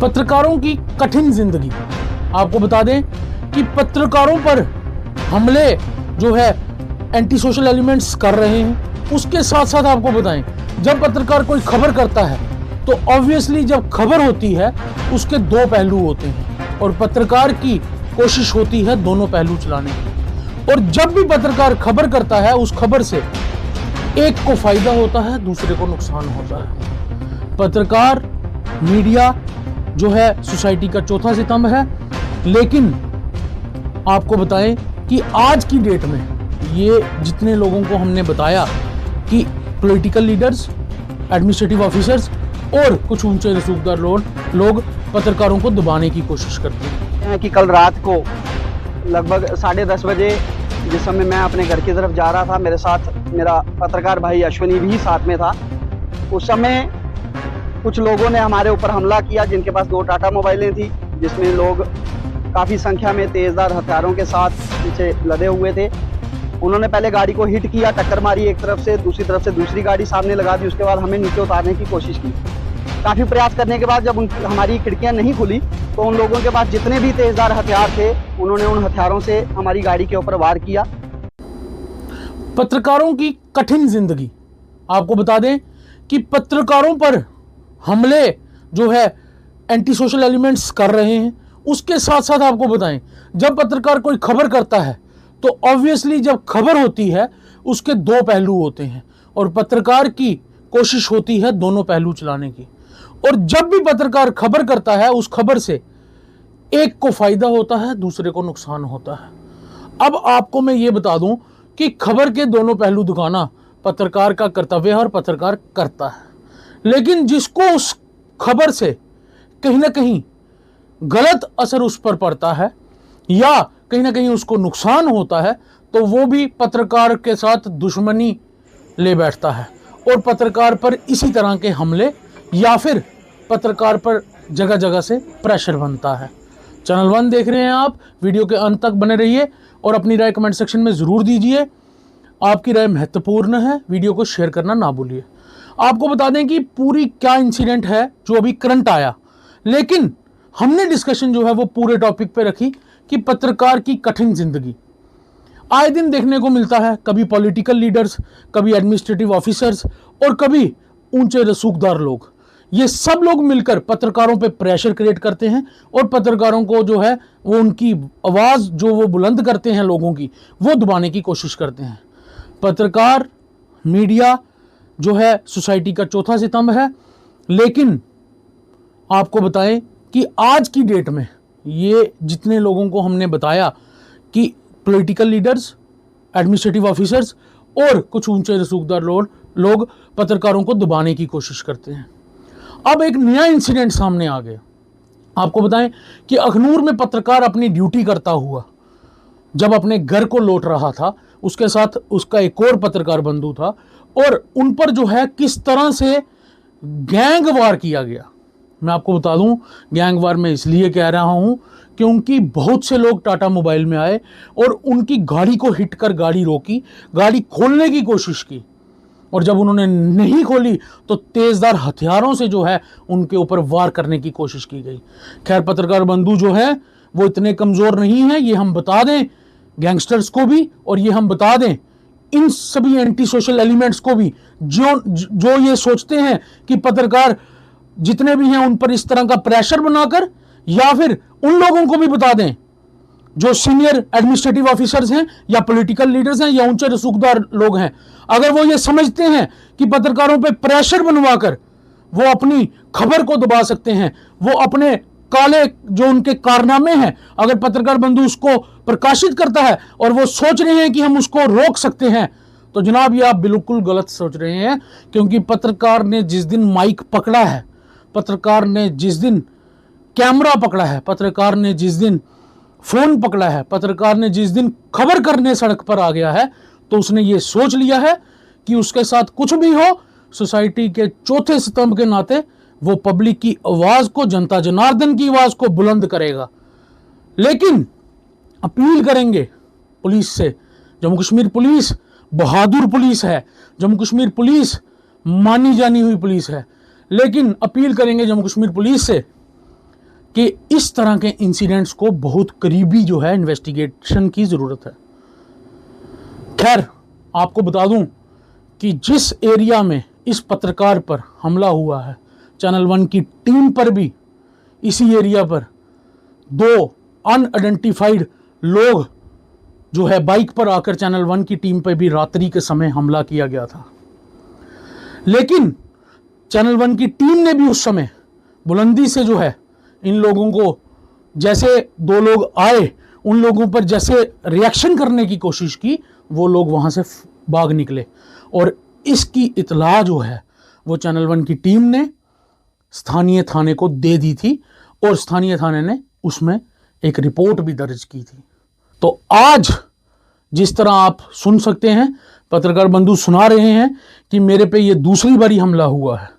पत्रकारों की कठिन जिंदगी। आपको बता दें कि पत्रकारों पर हमले जो है एंटी सोशल एलिमेंट्स कर रहे हैं। उसके साथ साथ आपको बताएं, जब पत्रकार कोई खबर करता है तो ऑब्वियसली जब खबर होती है उसके दो पहलू होते हैं और पत्रकार की कोशिश होती है दोनों पहलू चलाने की। और जब भी पत्रकार खबर करता है उस खबर से एक को फायदा होता है, दूसरे को नुकसान होता है। पत्रकार मीडिया जो है सोसाइटी का चौथा स्तंभ है, लेकिन आपको बताएं कि आज की डेट में ये जितने लोगों को हमने बताया कि पॉलिटिकल लीडर्स, एडमिनिस्ट्रेटिव ऑफिसर्स और कुछ ऊंचे रसूखदार लोग पत्रकारों को दबाने की कोशिश करते हैं। कि कल रात को लगभग 10:30 बजे जिस समय मैं अपने घर की तरफ जा रहा था, मेरे साथ मेरा पत्रकार भाई अश्विनी भी साथ में था। उस समय कुछ लोगों ने हमारे ऊपर हमला किया जिनके पास 2 टाटा मोबाइलें थी, जिसमें लोग काफ़ी संख्या में तेज़धार हथियारों के साथ पीछे लदे हुए थे। उन्होंने पहले गाड़ी को हिट किया, टक्कर मारी एक तरफ से, दूसरी तरफ से दूसरी गाड़ी सामने लगा दी। उसके बाद हमें नीचे उतारने की कोशिश की। काफ़ी प्रयास करने के बाद जब हमारी खिड़कियां नहीं खुली तो उन लोगों के पास जितने भी तेज़धार हथियार थे उन्होंने उन हथियारों से हमारी गाड़ी के ऊपर वार किया। पत्रकारों की कठिन जिंदगी। आपको बता दें कि पत्रकारों पर हमले जो है एंटी सोशल एलिमेंट्स कर रहे हैं। उसके साथ साथ आपको बताएं, जब पत्रकार कोई खबर करता है तो ऑब्वियसली जब खबर होती है उसके दो पहलू होते हैं और पत्रकार की कोशिश होती है दोनों पहलू चलाने की। और जब भी पत्रकार खबर करता है उस खबर से एक को फायदा होता है, दूसरे को नुकसान होता है। अब आपको मैं ये बता दूं कि खबर के दोनों पहलू दिखाना पत्रकार का कर्तव्य है और पत्रकार करता है, लेकिन जिसको उस खबर से कहीं ना कहीं गलत असर उस पर पड़ता है या कहीं ना कहीं उसको नुकसान होता है तो वो भी पत्रकार के साथ दुश्मनी ले बैठता है और पत्रकार पर इसी तरह के हमले या फिर पत्रकार पर जगह जगह से प्रेशर बनता है। चैनल 1 देख रहे हैं आप, वीडियो के अंत तक बने रहिए और अपनी राय कमेंट सेक्शन में ज़रूर दीजिए। आपकी राय महत्वपूर्ण है, वीडियो को शेयर करना ना भूलिए। आपको बता दें कि पूरी क्या इंसिडेंट है जो अभी करंट आया, लेकिन हमने डिस्कशन जो है वो पूरे टॉपिक पे रखी कि पत्रकार की कठिन जिंदगी। आए दिन देखने को मिलता है, कभी पॉलिटिकल लीडर्स, कभी एडमिनिस्ट्रेटिव ऑफिसर्स और कभी ऊंचे रसूखदार लोग, ये सब लोग मिलकर पत्रकारों पे प्रेशर क्रिएट करते हैं और पत्रकारों को जो है वो उनकी आवाज़ जो वो बुलंद करते हैं लोगों की, वो दबाने की कोशिश करते हैं। पत्रकार मीडिया जो है सोसाइटी का चौथा स्तंभ है, लेकिन आपको बताएं कि आज की डेट में ये जितने लोगों को हमने बताया कि पॉलिटिकल लीडर्स, एडमिनिस्ट्रेटिव ऑफिसर्स और कुछ ऊंचे रसूखदार लोग पत्रकारों को दबाने की कोशिश करते हैं। अब एक नया इंसिडेंट सामने आ गया। आपको बताएं कि अखनूर में पत्रकार अपनी ड्यूटी करता हुआ जब अपने घर को लौट रहा था, उसके साथ उसका एक और पत्रकार बंधु था और उन पर जो है किस तरह से गैंगवार किया गया। मैं आपको बता दूं, गैंगवार मैं इसलिए कह रहा हूं क्योंकि बहुत से लोग टाटा मोबाइल में आए और उनकी गाड़ी को हिट कर गाड़ी रोकी, गाड़ी खोलने की कोशिश की और जब उन्होंने नहीं खोली तो तेज़धार हथियारों से जो है उनके ऊपर वार करने की कोशिश की गई। खैर, पत्रकार बंधु जो है वो इतने कमज़ोर नहीं है, ये हम बता दें गैंगस्टर्स को भी, और ये हम बता दें इन सभी एंटी सोशल एलिमेंट्स को भी जो ये सोचते हैं कि पत्रकार जितने भी हैं उन पर इस तरह का प्रेशर बनाकर, या फिर उन लोगों को भी बता दें जो सीनियर एडमिनिस्ट्रेटिव ऑफिसर्स हैं या पॉलिटिकल लीडर्स हैं या ऊंचे रसूखदार लोग हैं, अगर वो ये समझते हैं कि पत्रकारों पे प्रेशर बनवाकर वो अपनी खबर को दबा सकते हैं, वो अपने काले जो उनके कारनामे हैं, अगर पत्रकार बंधु उसको प्रकाशित करता है और वो सोच रहे हैं कि हम उसको रोक सकते हैं, तो जनाब ये आप बिल्कुल गलत सोच रहे हैं। क्योंकि पत्रकार ने जिस दिन माइक पकड़ा है, पत्रकार ने जिस दिन कैमरा पकड़ा है, पत्रकार ने जिस दिन फोन पकड़ा है, पत्रकार ने जिस दिन खबर करने सड़क पर आ गया है, तो उसने ये सोच लिया है कि उसके साथ कुछ भी हो, सोसाइटी के चौथे स्तंभ के नाते वो पब्लिक की आवाज को, जनता जनार्दन की आवाज को बुलंद करेगा। लेकिन अपील करेंगे पुलिस से, जम्मू कश्मीर पुलिस बहादुर पुलिस है, जम्मू कश्मीर पुलिस मानी जानी हुई पुलिस है, लेकिन अपील करेंगे जम्मू कश्मीर पुलिस से कि इस तरह के इंसिडेंट्स को बहुत करीबी जो है इन्वेस्टिगेशन की ज़रूरत है। खैर, आपको बता दूं कि जिस एरिया में इस पत्रकार पर हमला हुआ है, चैनल वन की टीम पर भी इसी एरिया पर 2 अनआइडेंटिफाइड लोग जो है बाइक पर आकर चैनल वन की टीम पर भी रात्रि के समय हमला किया गया था। लेकिन चैनल वन की टीम ने भी उस समय बुलंदी से जो है इन लोगों को, जैसे 2 लोग आए, उन लोगों पर जैसे रिएक्शन करने की कोशिश की, वो लोग वहाँ से भाग निकले और इसकी इतला जो है वो चैनल वन की टीम ने स्थानीय थाने को दे दी थी और स्थानीय थाने ने उसमें एक रिपोर्ट भी दर्ज की थी। तो आज जिस तरह आप सुन सकते हैं, पत्रकार बंधु सुना रहे हैं कि मेरे पे ये दूसरी बारी हमला हुआ है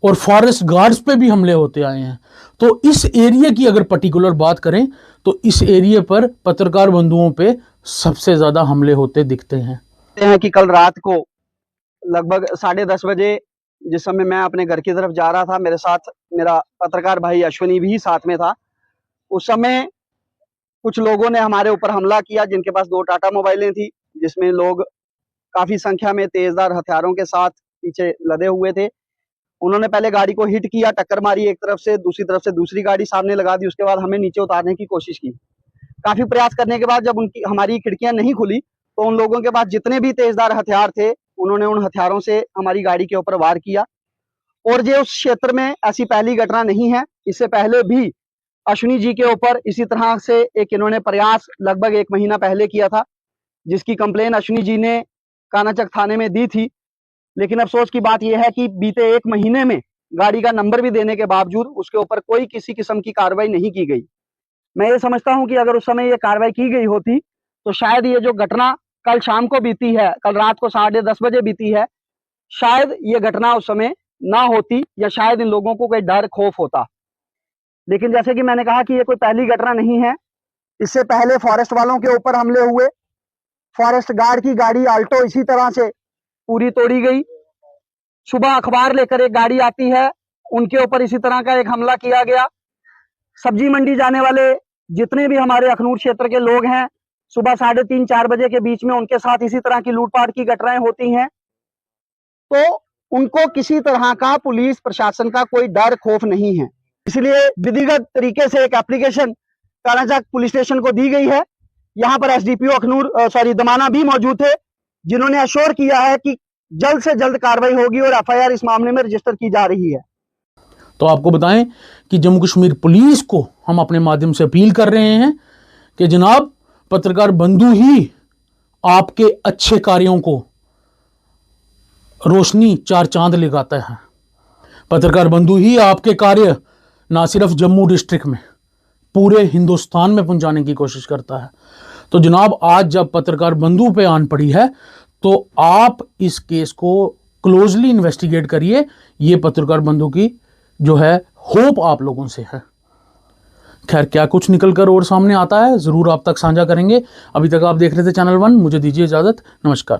और फॉरेस्ट गार्ड्स पे भी हमले होते आए हैं। तो इस एरिया की अगर पर्टिकुलर बात करें तो इस एरिया पर पत्रकार बंधुओं पे सबसे ज्यादा हमले होते दिखते हैं। कि कल रात को लगभग 10:30 बजे जिस समय मैं अपने घर की तरफ जा रहा था, मेरे साथ मेरा पत्रकार भाई अश्विनी भी साथ में था। उस समय कुछ लोगों ने हमारे ऊपर हमला किया जिनके पास 2 टाटा मोबाइलें थी, जिसमें लोग काफी संख्या में तेजधार हथियारों के साथ पीछे लदे हुए थे। उन्होंने पहले गाड़ी को हिट किया, टक्कर मारी एक तरफ से, दूसरी तरफ से दूसरी गाड़ी सामने लगा दी। उसके बाद हमें नीचे उतारने की कोशिश की। काफी प्रयास करने के बाद जब हमारी खिड़कियां नहीं खुली तो उन लोगों के पास जितने भी तेजधार हथियार थे, उन्होंने उन हथियारों से हमारी गाड़ी के ऊपर वार किया। और ये उस क्षेत्र में ऐसी पहली घटना नहीं है। इससे पहले भी अश्विनी जी के ऊपर इसी तरह से एक इन्होंने प्रयास लगभग 1 महीना पहले किया था, जिसकी कंप्लेन अश्विनी जी ने कानाचक थाने में दी थी। लेकिन अफसोस की बात यह है कि बीते 1 महीने में गाड़ी का नंबर भी देने के बावजूद उसके ऊपर कोई किसी किस्म की कार्रवाई नहीं की गई। मैं ये समझता हूं कि अगर उस समय ये कार्रवाई की गई होती तो शायद ये जो घटना कल शाम को बीती है, कल रात को 10:30 बजे बीती है, शायद ये घटना उस समय ना होती या शायद इन लोगों को कोई डर खौफ होता। लेकिन जैसे कि मैंने कहा कि ये कोई पहली घटना नहीं है। इससे पहले फॉरेस्ट वालों के ऊपर हमले हुए, फॉरेस्ट गार्ड की गाड़ी आल्टो इसी तरह से पूरी तोड़ी गई। सुबह अखबार लेकर एक गाड़ी आती है, उनके ऊपर इसी तरह का एक हमला किया गया। सब्जी मंडी जाने वाले जितने भी हमारे अखनूर क्षेत्र के लोग हैं, सुबह 3:30-4 बजे के बीच में उनके साथ इसी तरह की लूटपाट की घटनाएं होती हैं। तो उनको किसी तरह का पुलिस प्रशासन का कोई डर खौफ नहीं है। इसलिए विधिगत तरीके से एक एप्लीकेशन कानाचक पुलिस स्टेशन को दी गई है। यहाँ पर एसडीपीओ अखनूर दमाना भी मौजूद थे, जिन्होंने अश्योर किया है कि जल्द से जल्द कार्रवाई होगी और एफआईआर इस मामले में रजिस्टर की जा रही है। तो आपको बताएं कि जम्मू कश्मीर पुलिस को हम अपने माध्यम से अपील कर रहे हैं कि जनाब, पत्रकार बंधु ही आपके अच्छे कार्यों को रोशनी 4 चांद लगाता है। पत्रकार बंधु ही आपके कार्य ना सिर्फ जम्मू डिस्ट्रिक्ट में, पूरे हिंदुस्तान में पहुंचाने की कोशिश करता है। तो जनाब, आज जब पत्रकार बंधु पे आन पड़ी है तो आप इस केस को क्लोजली इन्वेस्टिगेट करिए। ये पत्रकार बंधु की जो है होप आप लोगों से है। खैर, क्या कुछ निकलकर और सामने आता है जरूर आप तक साझा करेंगे। अभी तक आप देख रहे थे चैनल वन। मुझे दीजिए इजाजत। नमस्कार।